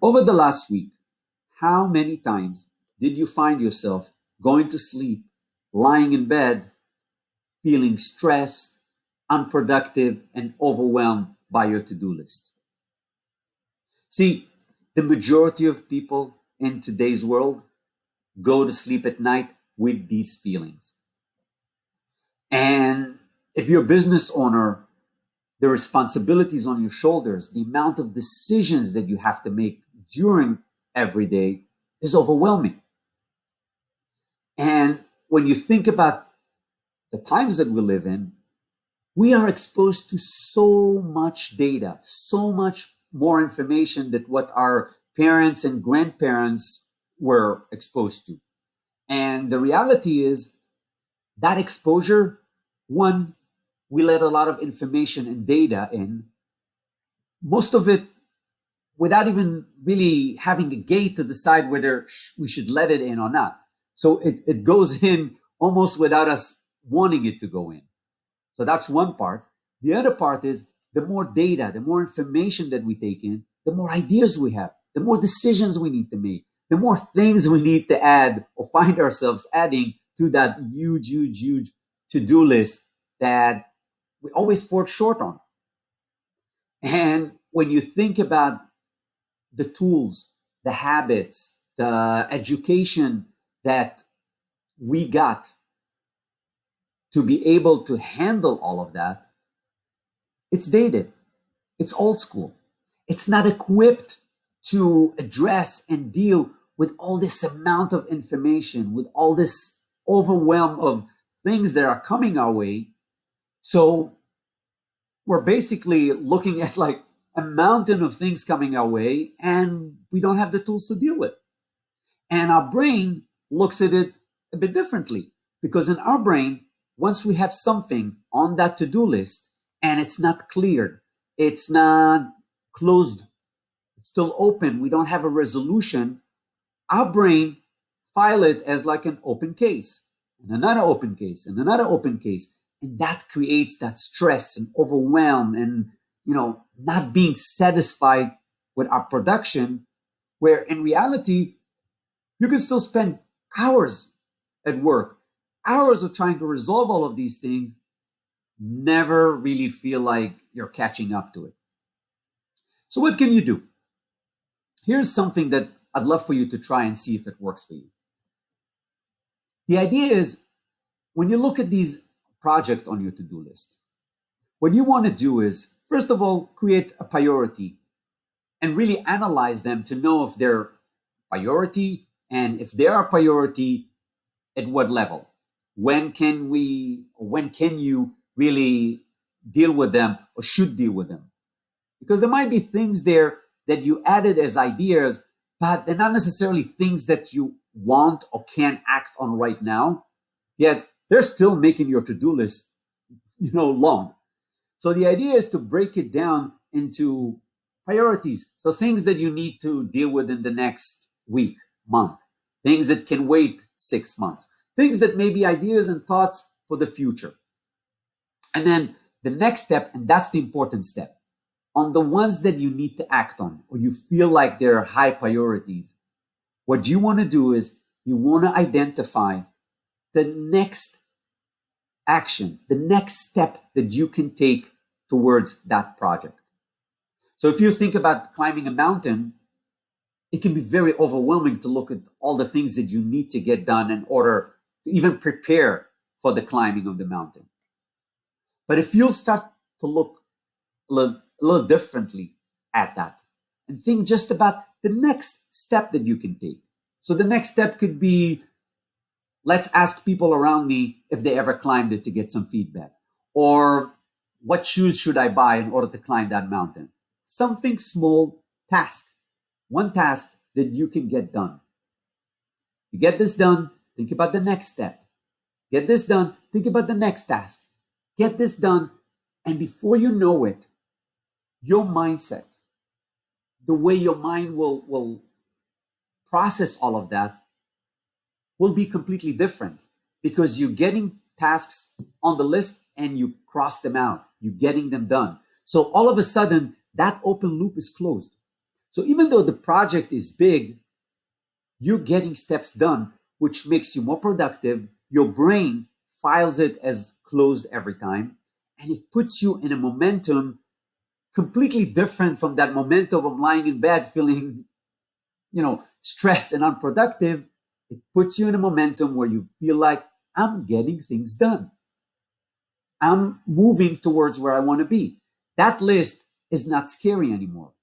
Over the last week, how many times did you find yourself going to sleep, lying in bed, feeling stressed, unproductive, and overwhelmed by your to do list? See, the majority of people in today's world go to sleep at night with these feelings. And if you're a business owner, the responsibilities on your shoulders, the amount of decisions that you have to make during every day is overwhelming. And when you think about the times that we live in, we are exposed to so much data, so much more information than what our parents and grandparents were exposed to. And the reality is that exposure, one, we let a lot of information and data in, most of it without even really having a gate to decide whether we should let it in or not. So it goes in almost without us wanting it to go in. So that's one part. The other part is the more data, the more information that we take in, the more ideas we have, the more decisions we need to make, the more things we need to add or find ourselves adding to that huge, huge, huge to-do list that we always fall short on. And when you think about the tools, the habits, the education that we got to be able to handle all of that, it's dated. It's old school. It's not equipped to address and deal with all this amount of information, with all this overwhelm of things that are coming our way. So we're basically looking at like a mountain of things coming our way, and we don't have the tools to deal with. And our brain looks at it a bit differently, because in our brain, once we have something on that to-do list and it's not cleared, it's not closed, it's still open, we don't have a resolution, our brain file it as like an open case, and another open case, and another open case. And that creates that stress and overwhelm and, not being satisfied with our production, where in reality, you can still spend hours at work, hours of trying to resolve all of these things, never really feel like you're catching up to it. So what can you do? Here's something that I'd love for you to try and see if it works for you. The idea is, when you look at these projects on your to-do list, what you want to do is, first of all, create a priority and really analyze them to know if they're priority, and if they're a priority, at what level. When can you really deal with them or should deal with them? Because there might be things there that you added as ideas, but they're not necessarily things that you want or can act on right now, yet they're still making your to-do list, long. So the idea is to break it down into priorities. So things that you need to deal with in the next week, month, things that can wait 6 months, things that may be ideas and thoughts for the future. And then the next step, and that's the important step, on the ones that you need to act on, or you feel like they're high priorities, what you want to do is you want to identify the next action, the next step that you can take towards that project. So if you think about climbing a mountain, it can be very overwhelming to look at all the things that you need to get done in order to even prepare for the climbing of the mountain. But if you'll start to look a little differently at that and think just about the next step that you can take. So the next step could be, let's ask people around me if they ever climbed it to get some feedback. Or what shoes should I buy in order to climb that mountain? Something small, task. One task that you can get done. You get this done, think about the next step. Get this done, think about the next task. Get this done, and before you know it, your mindset, the way your mind will process all of that, will be completely different, because you're getting tasks on the list and you cross them out. You're getting them done. So all of a sudden, that open loop is closed. So even though the project is big, you're getting steps done, which makes you more productive. Your brain files it as closed every time, and it puts you in a momentum completely different from that momentum of lying in bed feeling, stressed and unproductive. It puts you in a momentum where you feel like I'm getting things done. I'm moving towards where I want to be. That list is not scary anymore.